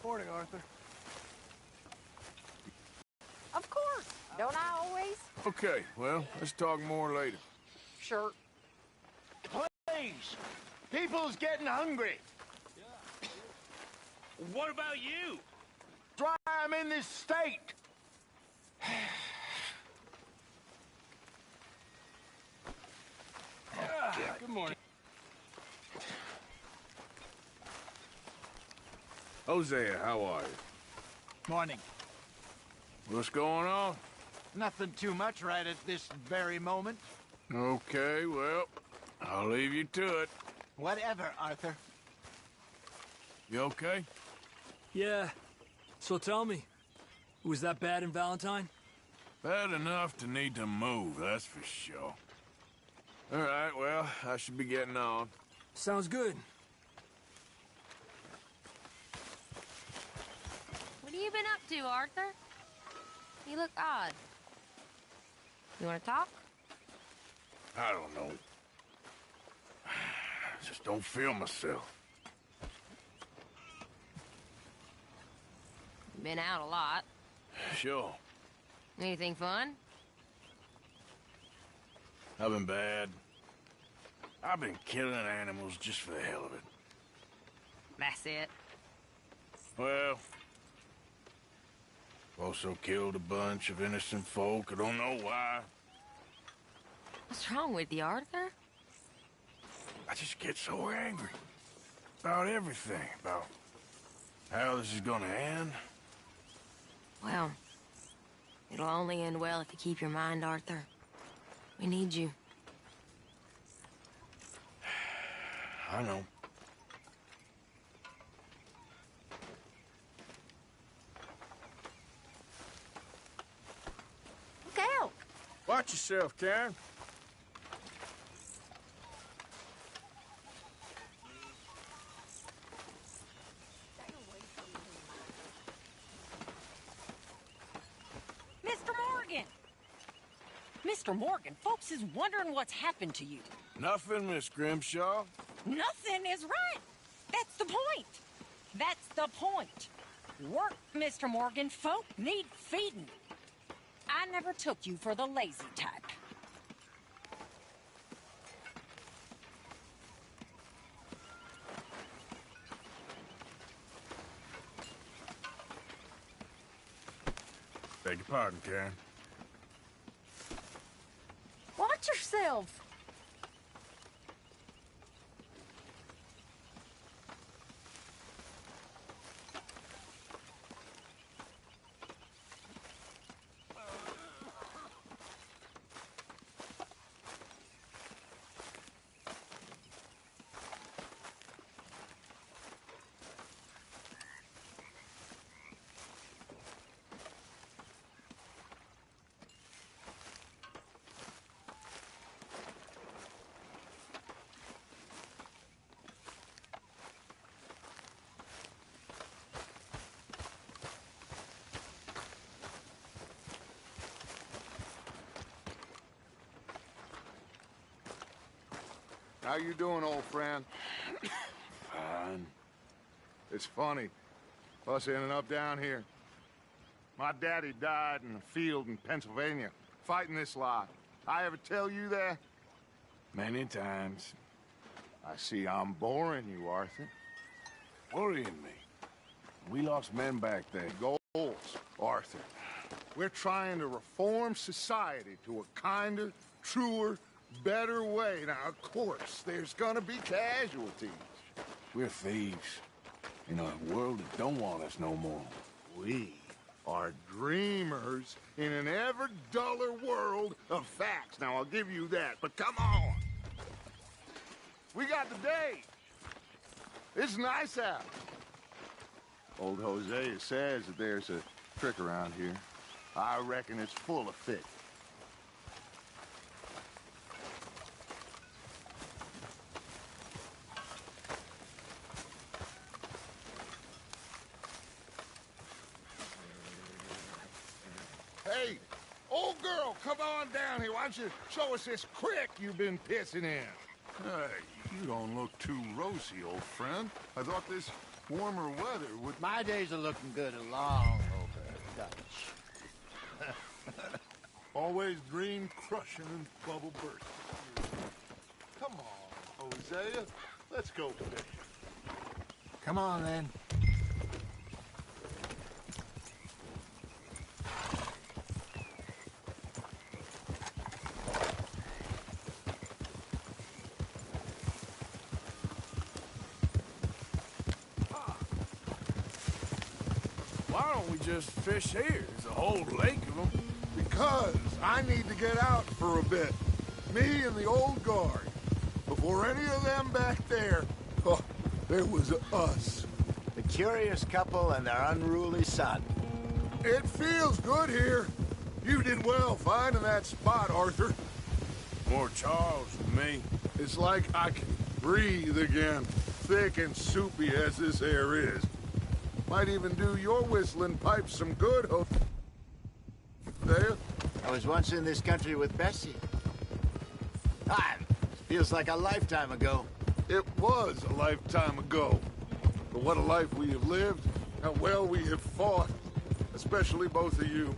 Morning, Arthur. Of course. Don't I always? Okay, well, let's talk more later. Sure. Please! People's getting hungry. What about you? That's why I'm in this state. Good morning. Hosea, how are you? Morning. What's going on? Nothing too much right at this very moment. Okay, well, I'll leave you to it. Whatever, Arthur. You okay? Yeah. So tell me, was that bad in Valentine? Bad enough to need to move, that's for sure. All right, well, I should be getting on. Sounds good. What have you been up to, Arthur? You look odd. You want to talk? I don't know. Just don't feel myself. Been out a lot. Sure. Anything fun? I've been bad. I've been killing animals just for the hell of it. That's it. Well, also killed a bunch of innocent folk. I don't know why. What's wrong with you, Arthur? I just get so angry. About everything. About how this is gonna end. Well, it'll only end well if you keep your mind, Arthur. We need you. I know. Look out! Watch yourself, Karen. Mr. Morgan! Mr. Morgan, folks is wondering what's happened to you. Nothing, Miss Grimshaw. Nothing is right. That's the point. That's the point. Work, Mr. Morgan. Folk need feeding. I never took you for the lazy type. Beg your pardon, Karen. Watch yourself. How you doing, old friend? Fine. It's funny, us ending up down here. My daddy died in a field in Pennsylvania, fighting this lot. I ever tell you that? Many times. I see I'm boring you, Arthur. Worrying me. We lost men back there. Goals, Arthur. We're trying to reform society to a kinder, truer, better way. Now, of course, there's gonna be casualties. We're thieves. In a world that don't want us no more. We are dreamers in an ever duller world of facts. Now, I'll give you that, but come on. We got the day. It's nice out. Old Hosea says that there's a trick around here. I reckon it's full of fish. Hey, old girl, come on down here. Why don't you show us this crick you've been pissing in? Hey, you don't look too rosy, old friend. I thought this Warmer weather would... My days are looking good along over Dutch. Always dream crushing and bubble bursting. Come on, Hosea. Let's go fishing. Come on, then. Why don't we just fish here? There's a whole lake of them. Because I need to get out for a bit. Me and the old guard. Before any of them back there, oh, there was us. The curious couple and their unruly son. It feels good here. You did well finding that spot, Arthur. More Charles than me. It's like I can breathe again, thick and soupy as this air is. Might even do your whistling pipes some good, Hosea. I was once in this country with Bessie. Feels like a lifetime ago. It was a lifetime ago. But what a life we have lived, how well we have fought. Especially both of you.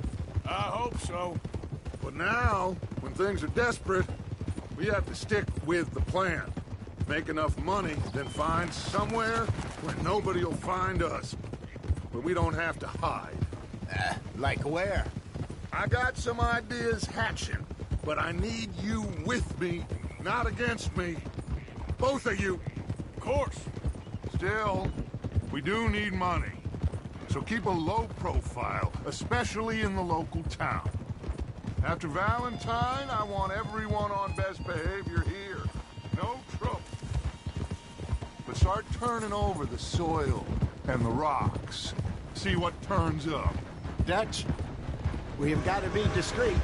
I hope so. But now, when things are desperate, we have to stick with the plan. Make enough money, then find somewhere where nobody will find us. Where we don't have to hide. Like where? I got some ideas hatching, but I need you with me, not against me. Both of you. Of course. Still, we do need money. So keep a low profile, especially in the local town. After Valentine, I want everyone on best behavior here. No trouble. But start turning over the soil and the rocks. See what turns up. Dutch, we've got to be discreet.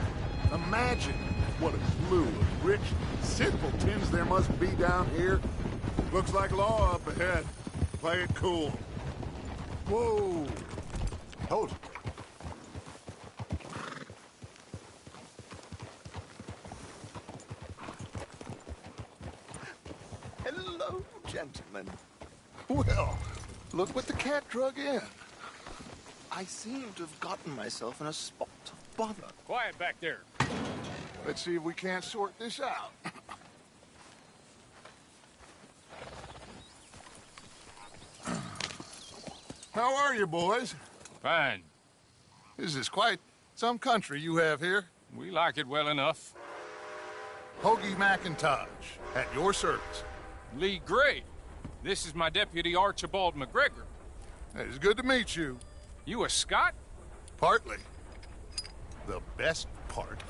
Imagine what a slew of rich simpletons there must be down here. Looks like law up ahead. Play it cool. Whoa. Hold it. Hello, gentlemen. Well, look what the cat drug in. I seem to have gotten myself in a spot of bother. Quiet back there. Let's see if we can't sort this out. How are you, boys? Fine. This is quite some country you have here. We like it well enough. Hoagie McIntosh, at your service. Lee Gray. This is my deputy Archibald McGregor. It's good to meet you. You a Scot? Partly. The best part.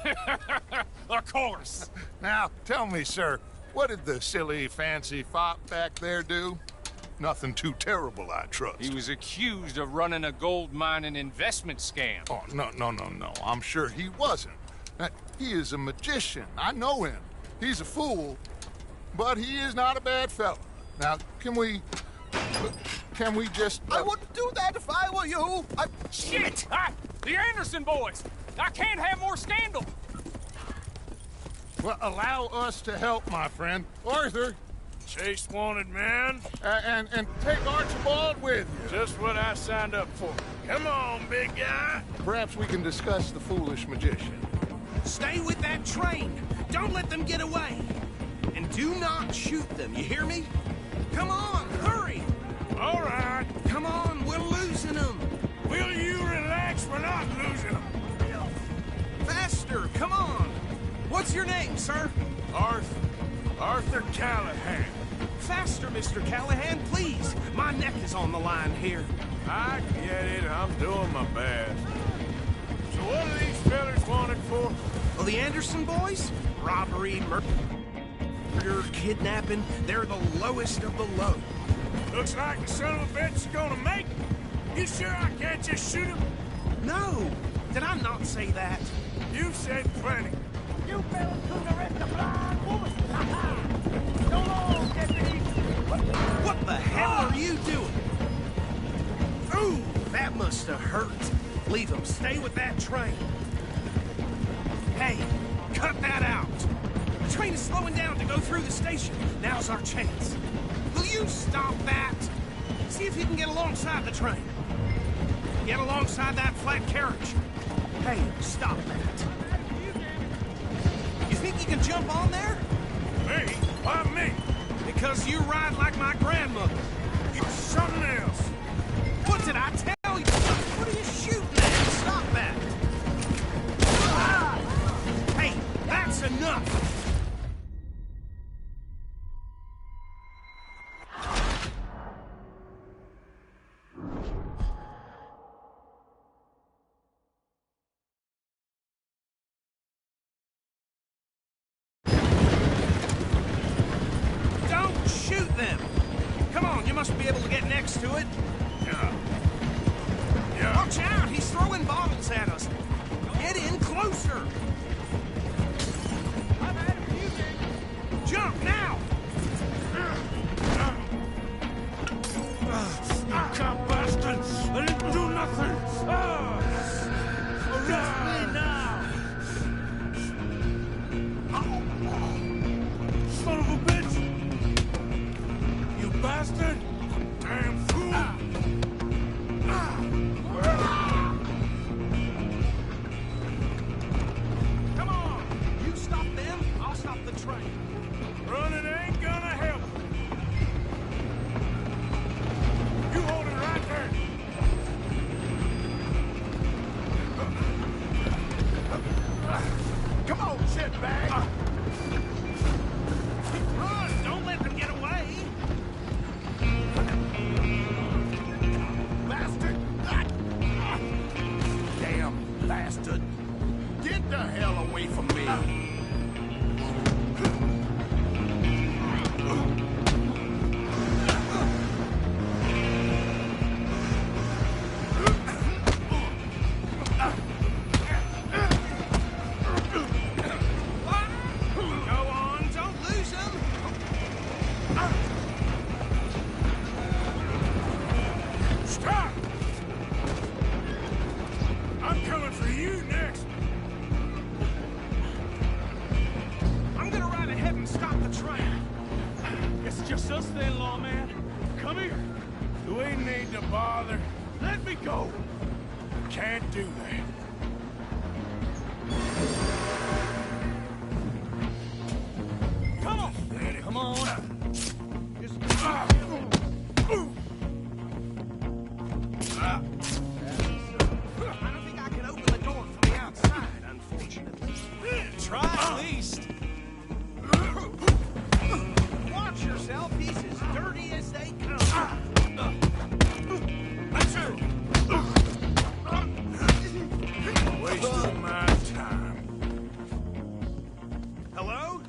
Of course. Now, tell me, sir, what did the silly, fancy fop back there do? Nothing too terrible, I trust. He was accused of running a gold mining investment scam. Oh, no. I'm sure he wasn't. He is a magician. I know him. He's a fool, but he is not a bad fellow. Now, can we just... I wouldn't do that if I were you. Shit! The Anderson boys! I can't have more scandal! Well, allow us to help, my friend. Arthur, Chase wanted man. and take Archibald with you. Just what I signed up for. Come on, big guy. Perhaps we can discuss the foolish magician. Stay with that train. Don't let them get away. And do not shoot them, you hear me? Come on, hurry! All right. Come on, we're losing them. Will you relax? We're not losing them. Faster, come on. What's your name, sir? Arthur Callahan. Faster, Mr. Callahan, please. My neck is on the line here. I get it. I'm doing my best. So what are these fellas wanted for? Well, the Anderson boys? Robbery, murder, kidnapping. They're the lowest of the low. Looks like the son of a bitch is gonna make it. You sure I can't just shoot him? No, did I not say that? You said plenty. You fellas couldn't arrest a blind woman! So long, deputy! What the hell are you doing? Ooh, that must have hurt. Leave them. Stay with that train. Hey, cut that out. The train is slowing down to go through the station. Now's our chance. Will you stop that? See if you can get alongside the train. Get alongside that flat carriage. Hey, stop that. You think you can jump on there? Me? Why me? Because you ride like my grandmother. You're something else. What did I tell you? What are you shooting at? Stop that. Hey, that's enough. Don't shoot them. Come on, you must be able to get next to it. Yeah. Watch out! He's throwing bottles at us. Get in closer. I've had a few days. Jump now! You cop bastard! I didn't do nothing! Arrest me now! Son of a bitch! You bastard! Damn fool! Come on! You stop them, I'll stop the train. Running ain't gonna help! You hold it right there! Come on, shitbag! Run! Don't let them get away! Bastard! Damn bastard! Get the hell away from me! Go on, don't lose them! Stop! I'm coming for you next! I'm gonna ride ahead and stop the train. It's just us then, lawman. Come here. Do we need to bother? Let me go. Can't do that. Come on. Come on. I don't think I can open the door from the outside, unfortunately. Try at least. Watch yourself, he's as dirty as they come. That's it. Wasting my time. Hello?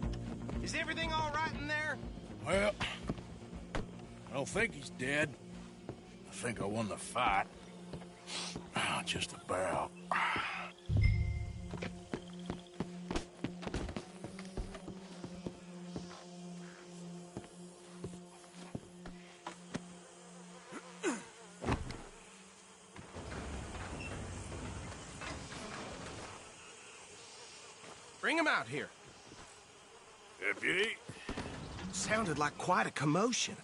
Is everything all right in there? Well, I don't think he's dead. I think I won the fight. Just about. Bring him out here. Deputy, Sounded like quite a commotion.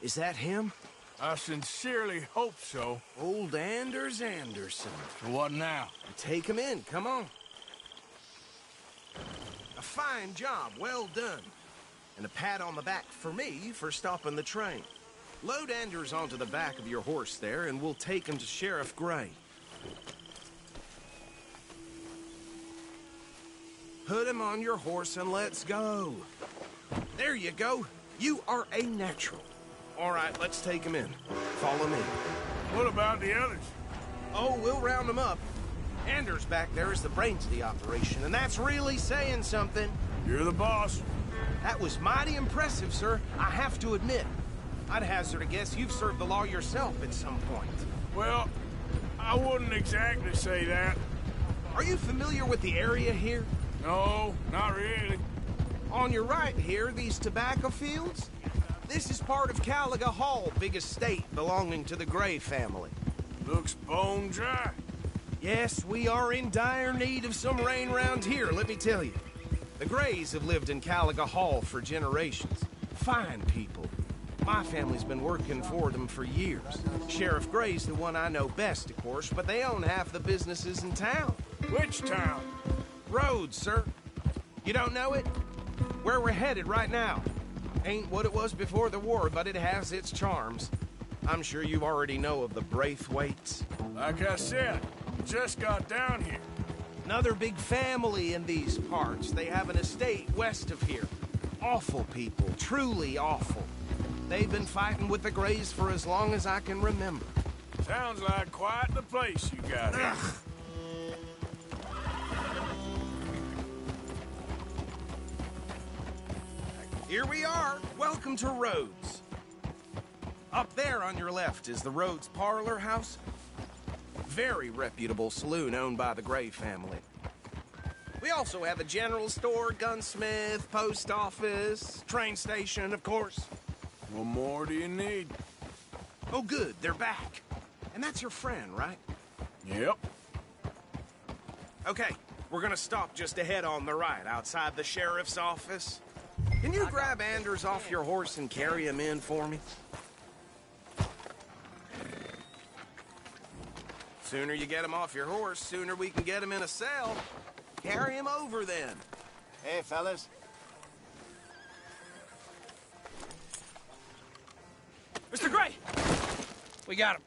Is that him? I sincerely hope so. Old Anders Anderson. So what now? Take him in, come on. A fine job, well done. And a pat on the back for me for stopping the train. Load Anders onto the back of your horse there, and we'll take him to Sheriff Gray. Put him on your horse and let's go. There you go. You are a natural. All right, let's take him in. Follow me. What about the others? Oh, we'll round them up. Anders back there is the brains of the operation, and that's really saying something. You're the boss. That was mighty impressive, sir. I have to admit. I'd hazard a guess you've served the law yourself at some point. Well, I wouldn't exactly say that. Are you familiar with the area here? No, not really. On your right here, these tobacco fields? This is part of Caliga Hall, big estate belonging to the Gray family. Looks bone dry. Yes, we are in dire need of some rain round here, let me tell you. The Grays have lived in Caliga Hall for generations. Fine people. My family's been working for them for years. Sheriff Gray's the one I know best, of course, but they own half the businesses in town. Which town? Rhodes, sir. You don't know it? Where we're headed right now. Ain't what it was before the war, but it has its charms. I'm sure you already know of the Braithwaites. Like I said, just got down here. Another big family in these parts. They have an estate west of here. Awful people, truly awful. They've been fighting with the Grays for as long as I can remember. Sounds like quite the place you got here. Here we are. Welcome to Rhodes. Up there on your left is the Rhodes Parlor House. Very reputable saloon owned by the Gray family. We also have a general store, gunsmith, post office, train station, of course. What more do you need? Oh, good, they're back. And that's your friend, right? Yep. Okay, we're gonna stop just ahead on the right, outside the sheriff's office. Can you grab Anders off your horse and carry him in for me? Sooner you get him off your horse, sooner we can get him in a cell. Carry him over, then. Hey, fellas. Mr. Gray! We got him.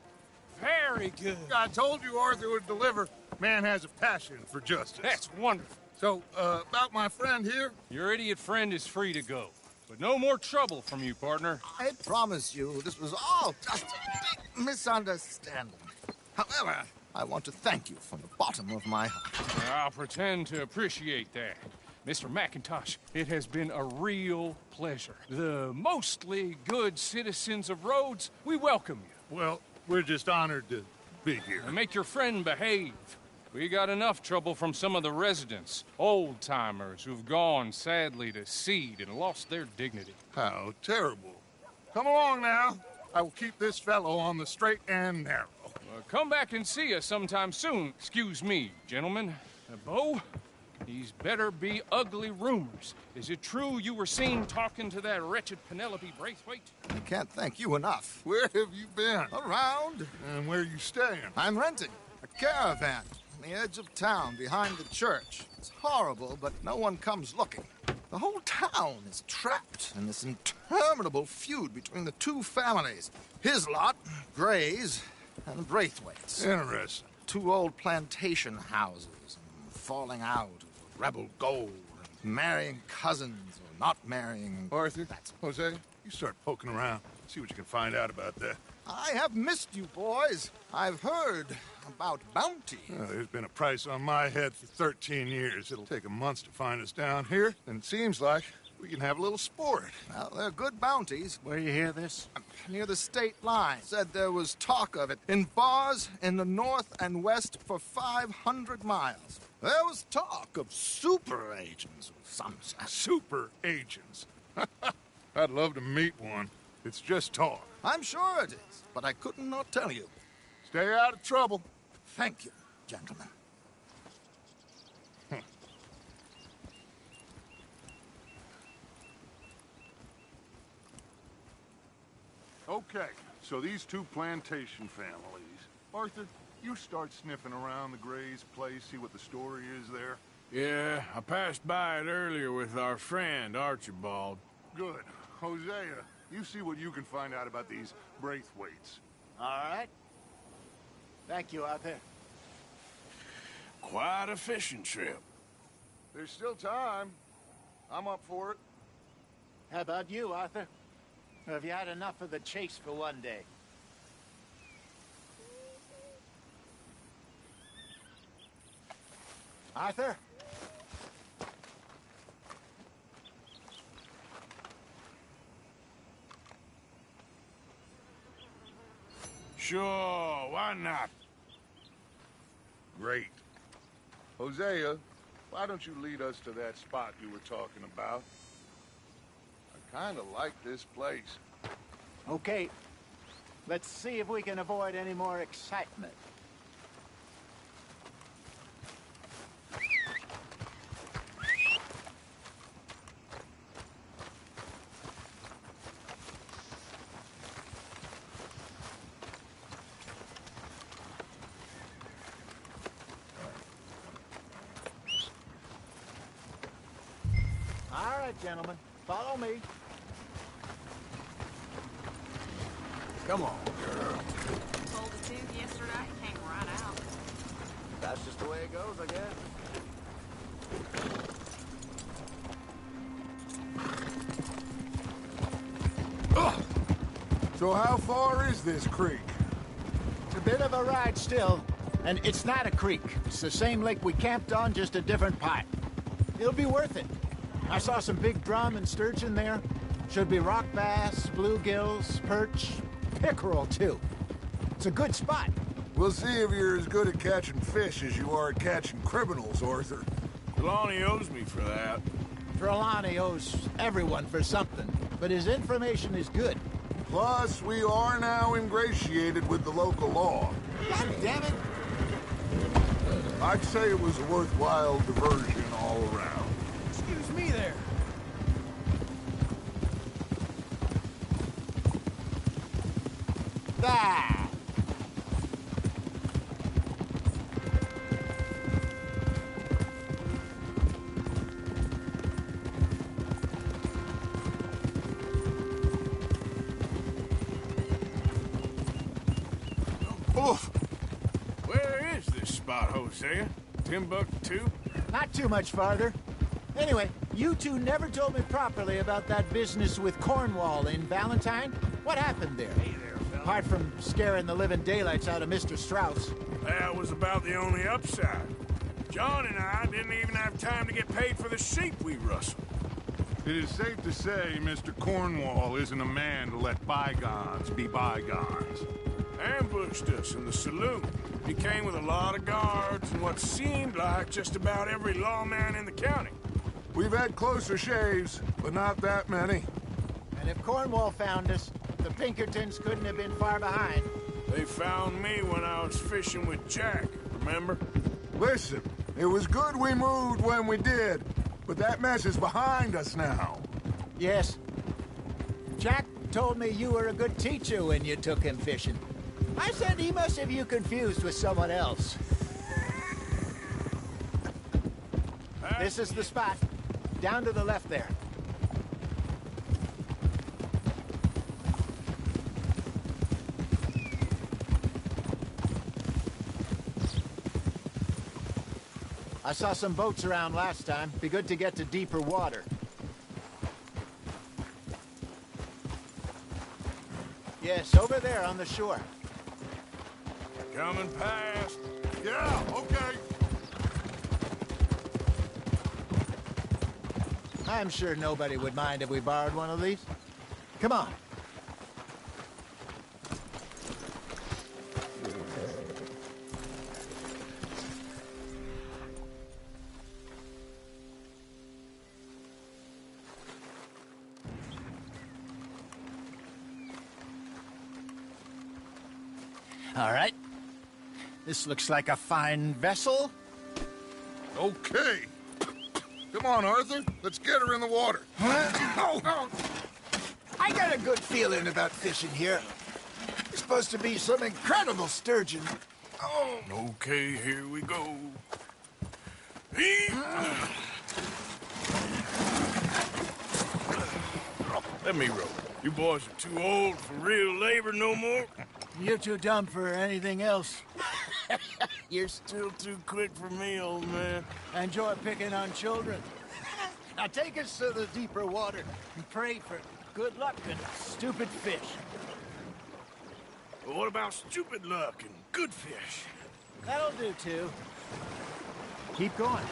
Very good. I told you Arthur would deliver. Man has a passion for justice. That's wonderful. So, about my friend here? Your idiot friend is free to go. But no more trouble from you, partner. I promise you, this was all just a big misunderstanding. However, I want to thank you from the bottom of my heart. I'll pretend to appreciate that. Mr. McIntosh, it has been a real pleasure. The mostly good citizens of Rhodes, we welcome you. Well, we're just honored to be here. And make your friend behave. We got enough trouble from some of the residents, old-timers who've gone, sadly, to seed and lost their dignity. How terrible. Come along now. I will keep this fellow on the straight and narrow. Come back and see us sometime soon. Excuse me, gentlemen. Bo, these better be ugly rumors. Is it true you were seen talking to that wretched Penelope Braithwaite? I can't thank you enough. Where have you been? Around. And where are you staying? I'm renting a caravan on the edge of town behind the church. It's horrible, but no one comes looking. The whole town is trapped in this interminable feud between the two families. His lot, Gray's, and the Braithwaites. Interesting. Two old plantation houses, and falling out of rebel gold, and marrying cousins or not marrying. Arthur, Jose, you start poking around. See what you can find out about that. I have missed you, boys. I've heard about bounty. Well, there's been a price on my head for 13 years. It'll take a month to find us down here, and it seems like we can have a little sport. Well, they're good bounties. Where you hear this? Near the state line. Said there was talk of it in bars in the north and west for 500 miles. There was talk of super agents of some sort. Super agents. I'd love to meet one. It's just talk. I'm sure it is, but I couldn't not tell you. Stay out of trouble. Thank you, gentlemen. Okay, so these two plantation families. Arthur, you start sniffing around the Gray's place, see what the story is there. Yeah, I passed by it earlier with our friend, Archibald. Good. Hosea, you see what you can find out about these Braithwaites. All right. Thank you, Arthur. Quite a fishing trip. There's still time. I'm up for it. How about you, Arthur? Or have you had enough of the chase for one day? Arthur? Sure, why not? Great. Hosea, why don't you lead us to that spot you were talking about? I kind of like this place. Okay. Let's see if we can avoid any more excitement. right, gentlemen. Follow me. Come on, girl. Pulled a tooth yesterday, came right out. That's just the way it goes, I guess. So how far is this creek? It's a bit of a ride still. And it's not a creek. It's the same lake we camped on, just a different part. It'll be worth it. I saw some big drum and sturgeon there. Should be rock bass, bluegills, perch, pickerel, too. It's a good spot. We'll see if you're as good at catching fish as you are at catching criminals, Arthur. Lonnie owes me for that. Trelawney owes everyone for something, but his information is good. Plus, we are now ingratiated with the local law. God damn it! I'd say it was a worthwhile diversion all around. Excuse me there. Ah! Oof! Where is this spot, Hosea? Timbuktu? Not too much farther. Anyway, you two never told me properly about that business with Cornwall in Valentine. What happened there? Hey there, fella. Apart from scaring the living daylights out of Mr. Strauss. That was about the only upside. John and I didn't even have time to get paid for the sheep we rustled. It is safe to say Mr. Cornwall isn't a man to let bygones be bygones. Ambushed us in the saloon. He came with a lot of guards and what seemed like just about every lawman in the county. We've had closer shaves, but not that many. And if Cornwall found us, the Pinkertons couldn't have been far behind. They found me when I was fishing with Jack, remember? Listen, it was good we moved when we did, but that mess is behind us now. Yes. Jack told me you were a good teacher when you took him fishing. I said he must have you confused with someone else. This is the spot. Down to the left there. I saw some boats around last time. Be good to get to deeper water. Yes, over there on the shore. Coming past. Yeah, okay. I'm sure nobody would mind if we borrowed one of these. Come on. All right. This looks like a fine vessel. Okay. Come on, Arthur. Let's get her in the water. Oh. I got a good feeling about fishing here. It's supposed to be some incredible sturgeon. Oh. Okay, here we go. Let me row. You boys are too old for real labor no more. You're too dumb for anything else. You're still too quick for me, old man. I enjoy picking on children. Now take us to the deeper water and pray for good luck and stupid fish. But what about stupid luck and good fish? That'll do, too. Keep going.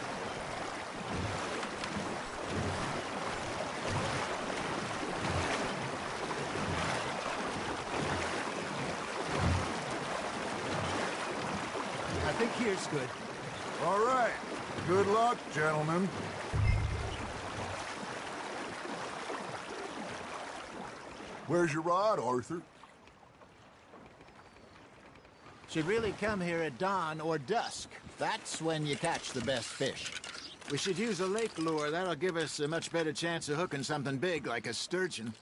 I think here's good. All right. Good luck, gentlemen. Where's your rod, Arthur? Should really come here at dawn or dusk. That's when you catch the best fish. We should use a lake lure. That'll give us a much better chance of hooking something big like a sturgeon.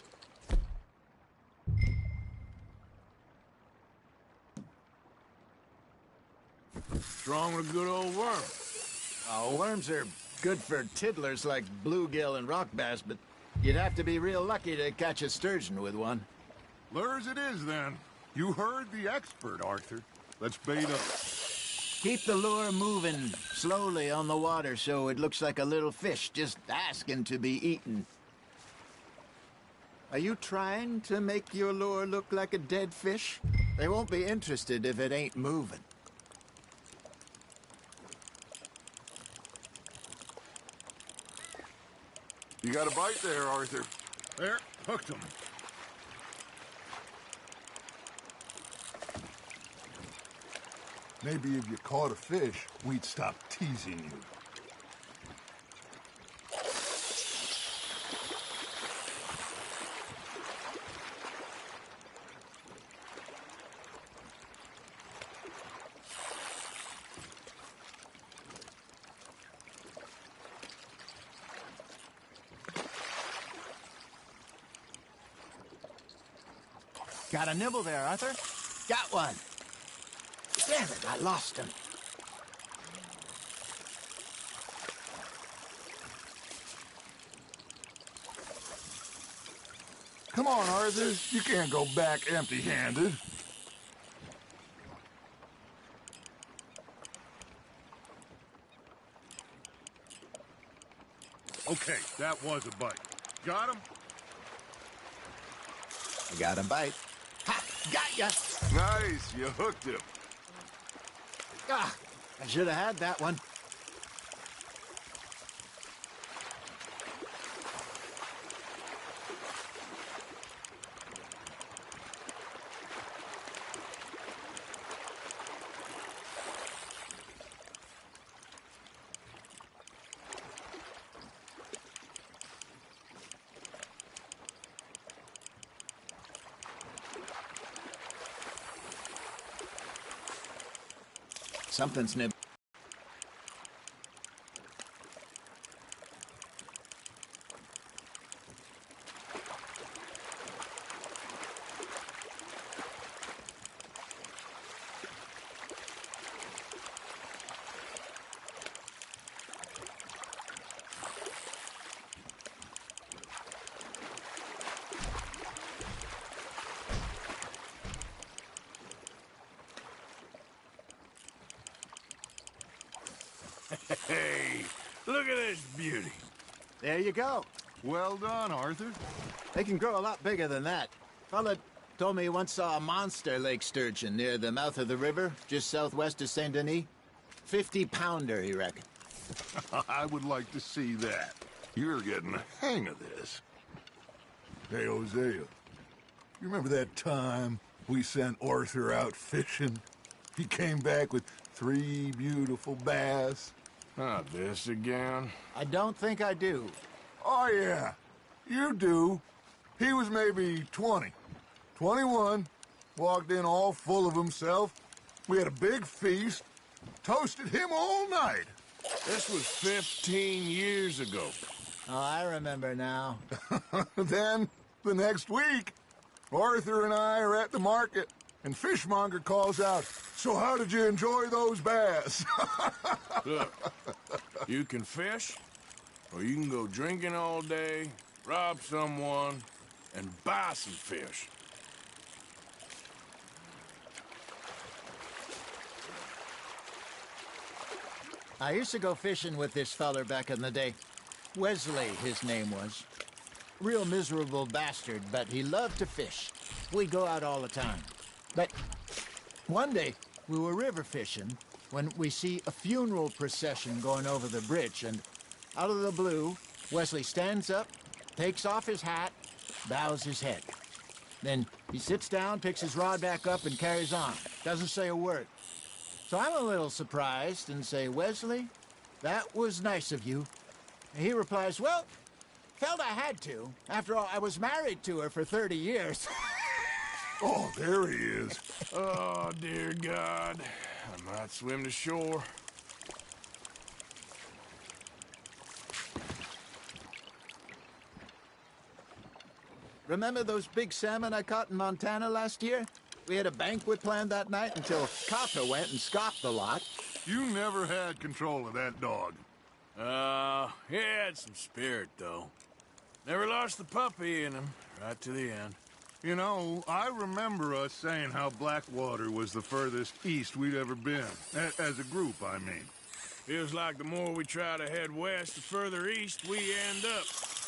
Strong with a good old worm. Oh, worms are Good for tiddlers like bluegill and rock bass, but you'd have to be real lucky to catch a sturgeon with one. Lures it is, then. You heard the expert, Arthur. Let's bait up. Keep the lure moving slowly on the water so it looks like a little fish just asking to be eaten. Are you trying to make your lure look like a dead fish? They won't be interested if it ain't moving. You got a bite there, Arthur. There, hooked him. Maybe if you caught a fish, we'd stop teasing you. Got a nibble there, Arthur? Got one. Damn it, I lost him. Come on, Arthur. You can't go back empty-handed. Okay, that was a bite. Got him? I got a bite. Ha! Got ya! Nice, you hooked him. Ah, I should have had that one. Something's nib. Hey, look at this beauty. There you go. Well done, Arthur. They can grow a lot bigger than that. Fella told me he once saw a monster lake sturgeon near the mouth of the river, just southwest of Saint Denis. 50-pounder, he reckoned. I would like to see that. You're getting the hang of this. Hey, Hosea, you remember that time we sent Arthur out fishing? He came back with 3 beautiful bass. Not this again. I don't think I do. Oh, yeah, you do. He was maybe 20, 21, walked in all full of himself. We had a big feast, toasted him all night. This was 15 years ago. Oh, I remember now. Then, the next week, Arthur and I are at the market, and Fishmonger calls out, "So how did you enjoy those bass?" Look, you can fish, or you can go drinking all day, rob someone, and buy some fish. I used to go fishing with this feller back in the day. Wesley, his name was. Real miserable bastard, but he loved to fish. We'd go out all the time. But one day, we were river fishing when we see a funeral procession going over the bridge, and out of the blue, Wesley stands up, takes off his hat, bows his head. Then he sits down, picks his rod back up, and carries on. Doesn't say a word. So I'm a little surprised and say, "Wesley, that was nice of you." And he replies, "Well, felt I had to. After all, I was married to her for 30 years. Oh, there he is. Oh, dear God. I might swim to shore. Remember those big salmon I caught in Montana last year? We had a banquet planned that night until Copper went and scoffed the lot. You never had control of that dog. He had some spirit, though. Never lost the puppy in him, right to the end. You know, I remember us saying how Blackwater was the furthest east we'd ever been. As a group, I mean. Feels like the more we try to head west, the further east we end up.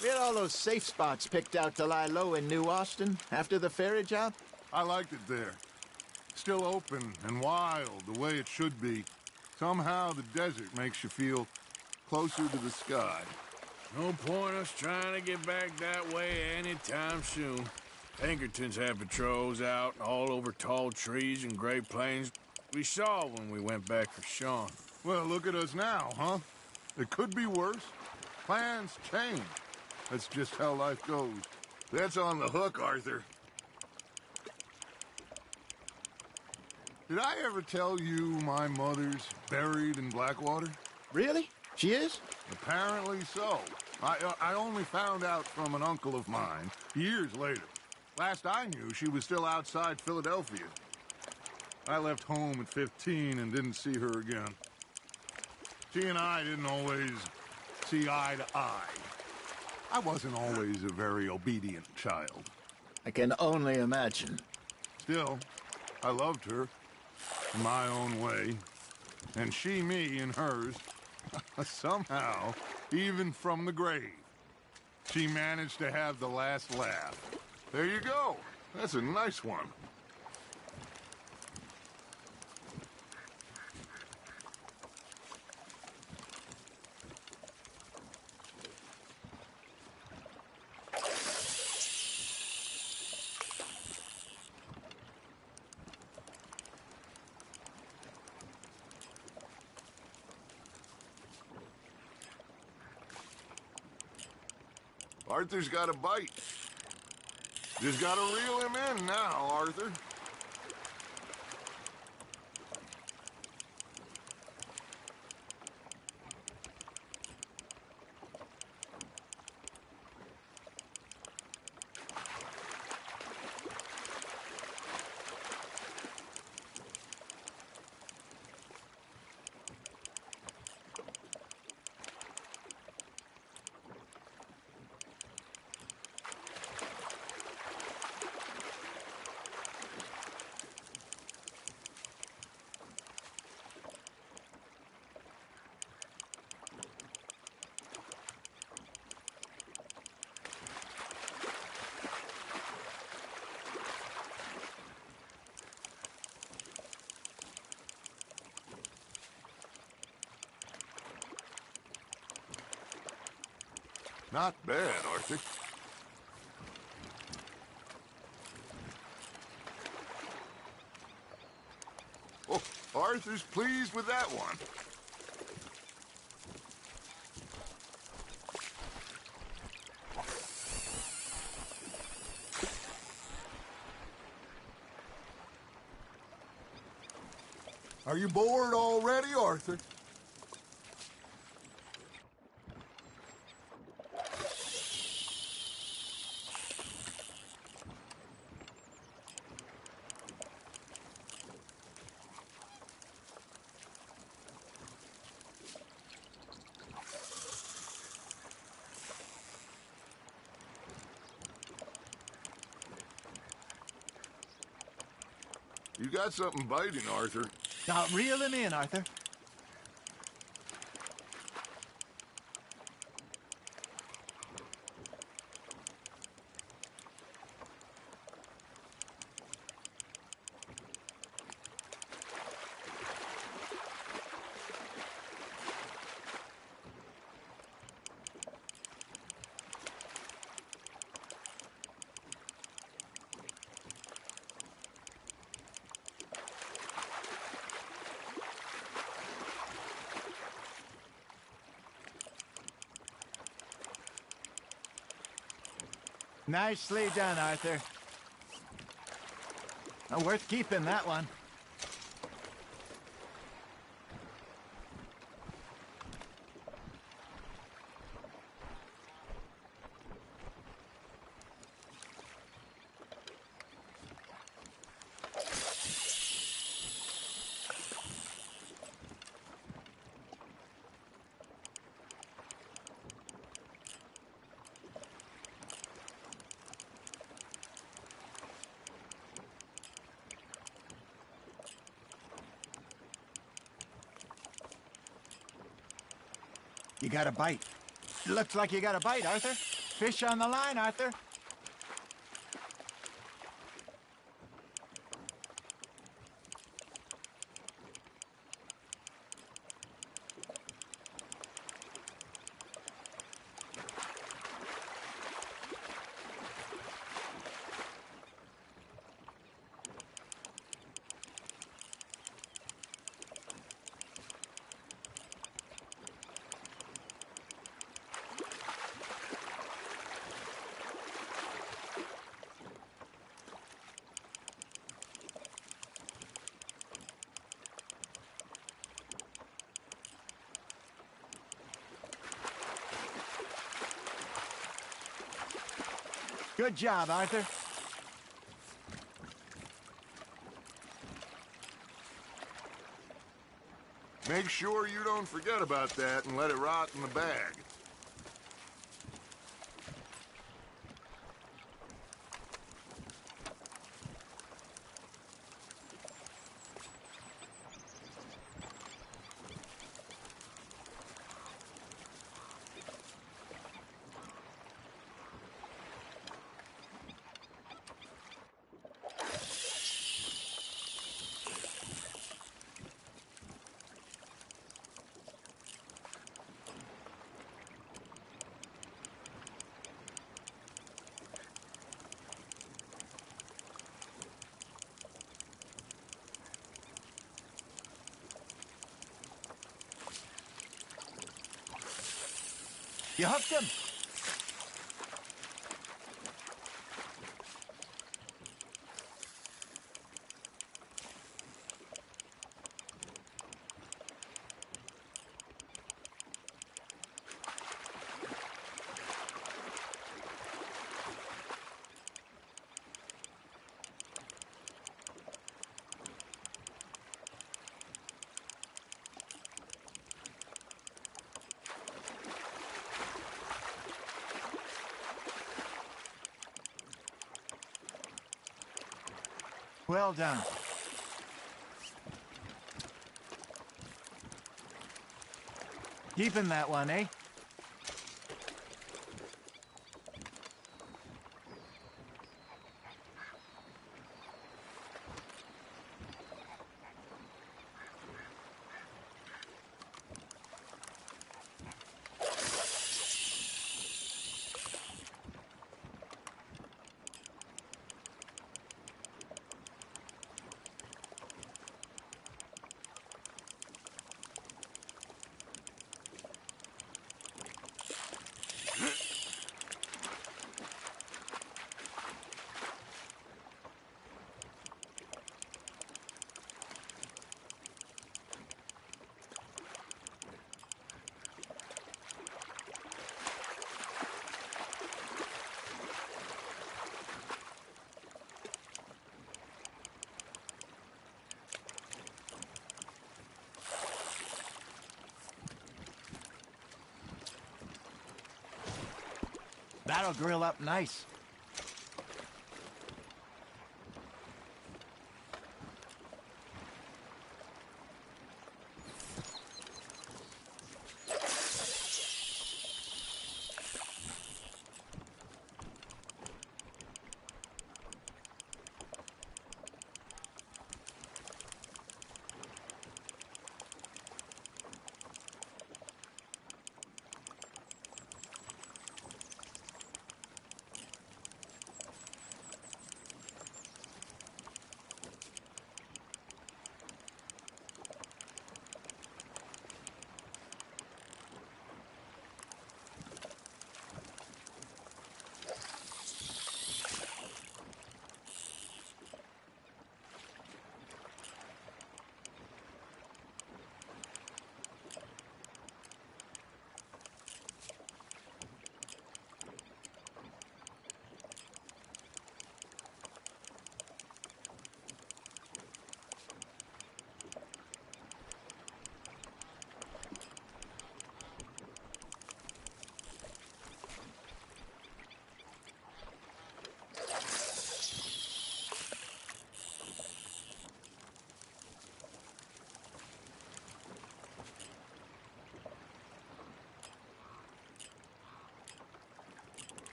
We had all those safe spots picked out to lie low in New Austin after the ferry job. I liked it there. Still open and wild, the way it should be. Somehow the desert makes you feel closer to the sky. No point us trying to get back that way anytime soon. Pinkertons had patrols out all over tall trees and Great Plains. We saw when we went back for Sean. Well, look at us now, huh? It could be worse. Plans change. That's just how life goes. That's on the hook, Arthur. Did I ever tell you my mother's buried in Blackwater? Really? She is? Apparently so. I only found out from an uncle of mine years later. Last I knew, she was still outside Philadelphia. I left home at 15 and didn't see her again. She and I didn't always see eye to eye. I wasn't always a very obedient child. I can only imagine. Still, I loved her in my own way. And she me in hers. Somehow, even from the grave, she managed to have the last laugh. There you go. That's a nice one. Arthur's got a bite. Just gotta reel him in now, Arthur. Not bad, Arthur. Oh, Arthur's pleased with that one. Are you bored already, Arthur? You got something biting, Arthur. Now, reel him in, Arthur. Nicely done, Arthur. Worth keeping, that one. You got a bite. Looks like you got a bite, Arthur. Fish on the line, Arthur. Good job, Arthur. Make sure you don't forget about that and let it rot in the bag. You hooked him. Well done. Keeping that one, eh? That'll grill up nice.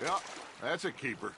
Yeah, that's a keeper.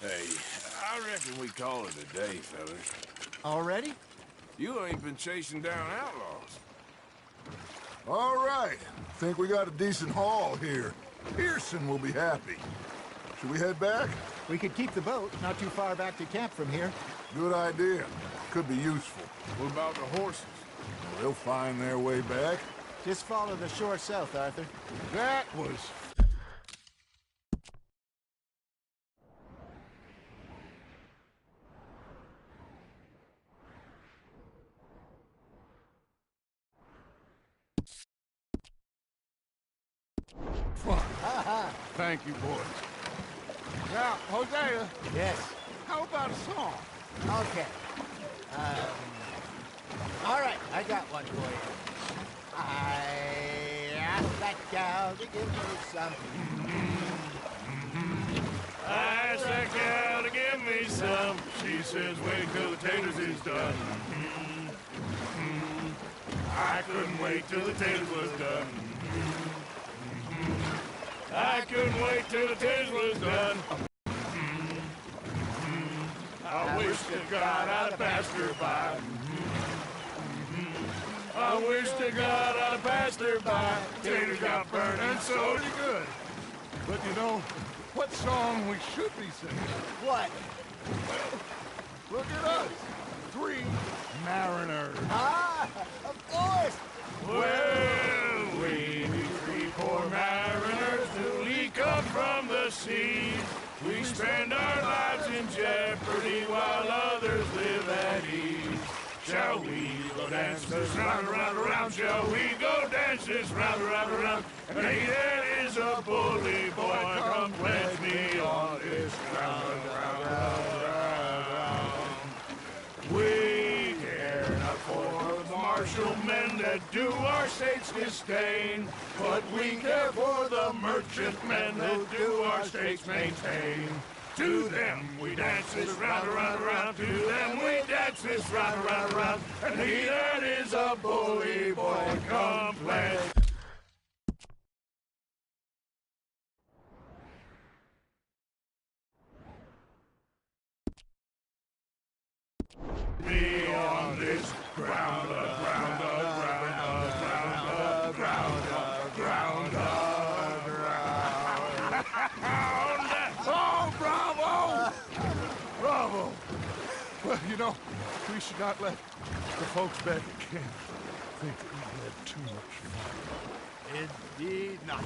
Hey, I reckon we call it a day, fellas. Already? You ain't been chasing down outlaws. All right. Think we got a decent haul here. Pearson will be happy. Should we head back? We could keep the boat, not too far back to camp from here. Good idea. Could be useful. What about the horses? They'll find their way back. Just follow the shore south, Arthur. That was... Fun. Thank you, boys. Now, Hosea, Yes. how about a song? Okay. All right, I got one for you. I asked that gal to give me some. I asked that gal to give me some. She says, wait till the taters is done. I couldn't wait till the taters was done. I couldn't wait till the taters was done. I wish to God I'd passed her by. I wish to God I'd passed her by. Taters got burned and so did good. But you know, what song we should be singing? What? Look at us. 3 mariners. Ah, of course. Well, we three poor mariners newly come from the sea. We spend our lives in jeopardy while others live at ease. Shall we go dance this round, around, around? Shall we go dance this round, around, around? Hey, there is a bully boy, come pledge me on this round, round, round, round. We care not for the martial men that do our state's disdain, but we care for the merchant men that do our state's maintain. To them we dance this round, around, around. To them we dance this round, around, around. And he that is a bully boy complex. Me on this ground, ground, ground, ground, ground, ground, ground. Oh, bravo! Bravo! Well, you know, we should not let the folks back at camp think that we had too much fun. Indeed not.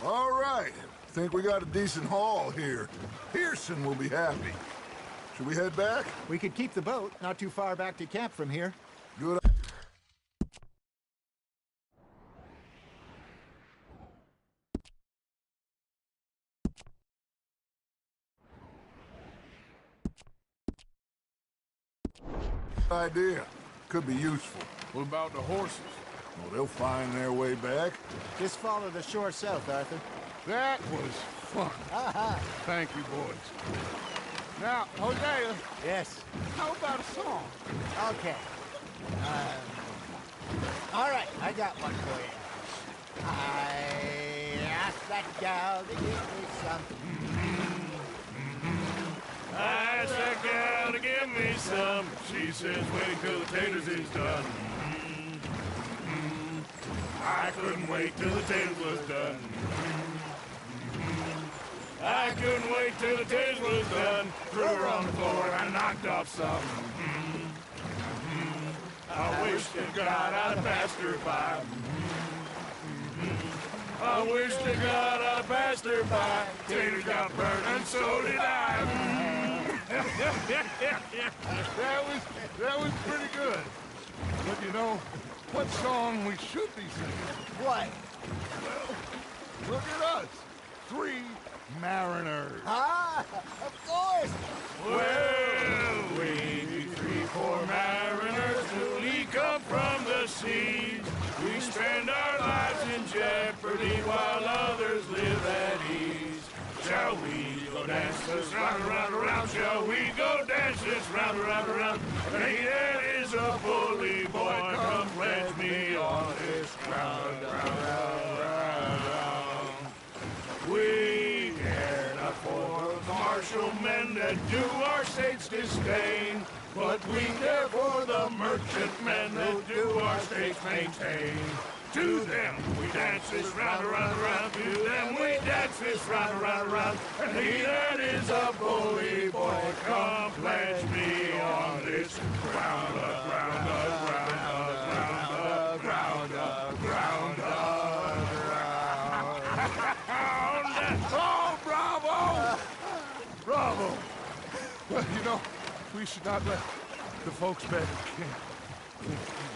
All right. Think we got a decent haul here. Pearson will be happy. Should we head back? We could keep the boat, not too far back to camp from here. Good. Idea. Could be useful. What about the horses? Well, they'll find their way back. Just follow the shore south, Arthur. That was fun. Thank you, boys. Now, Hosea, Yes. how about a song? Okay. All right, I got one for you. I asked that gal to give me some. I asked that gal to give me some. She says, wait till the taters is done. I couldn't wait till the taters was done. I couldn't wait till the taters was done. Threw her on the floor and I knocked off some. I wish to God I'd passed her by. I wish to God I'd passed her by. Taters got burned and so did I. that was pretty good. But you know, what song we should be singing? What? Well, look at us. 3 mariners. Ah, of course. Well, we 3 poor mariners newly come from the seas. We spend our lives in jeopardy while others live at ease. Shall we go dance this round, around, around? Shall we go dance this round, around, around? Hey, that is a bully boy. Come pledge me on this ground, round, round, round, round. We care not for the martial men that do our state's disdain, but we care for the merchant men that do our state's maintain. To them we dance this round, around, around. To them we dance this round, around, around. And he that is a bully boy, come pledge me on this ground, ground, ground, ground, ground, ground, ground. Oh, bravo! Bravo! Well, you know, we should not let the folks back at camp think we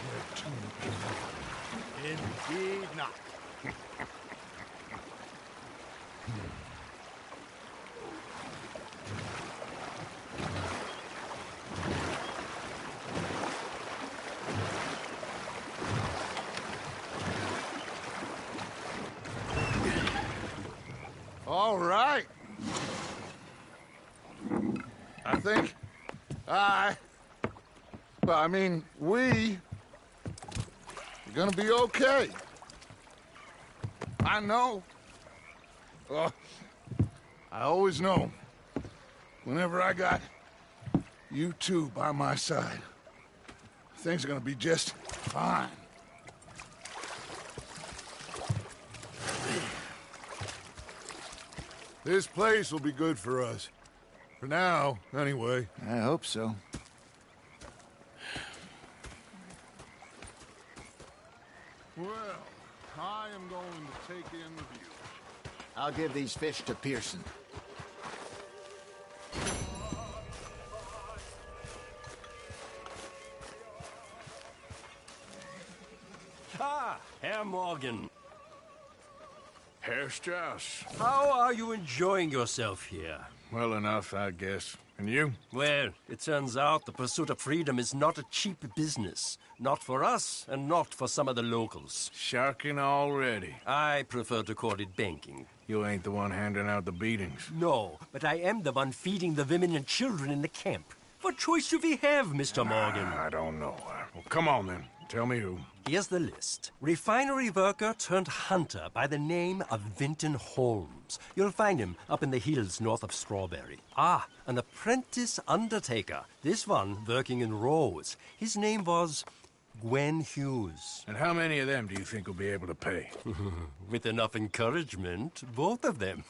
had too much fun. Indeed not. All right. I think we're gonna be okay. I know. I always know. Whenever I got you two by my side, things are gonna be just fine. This place will be good for us. For now, anyway. I hope so. Well, I am going to take in the view. I'll give these fish to Pearson. Ah, Herr Morgan. Herr Strauss. How are you enjoying yourself here? Well enough, I guess. And you? Well, it turns out the pursuit of freedom is not a cheap business. Not for us, and not for some of the locals. Sharking already. I prefer to call it banking. You ain't the one handing out the beatings. No, but I am the one feeding the women and children in the camp. What choice do we have, Mr. Morgan? I don't know. Well, come on then. Tell me who. Here's the list. Refinery worker turned hunter by the name of Vinton Holmes. You'll find him up in the hills north of Strawberry. Ah, an apprentice undertaker. This one working in Rose. His name was Gwen Hughes. And how many of them do you think will be able to pay? With enough encouragement, both of them.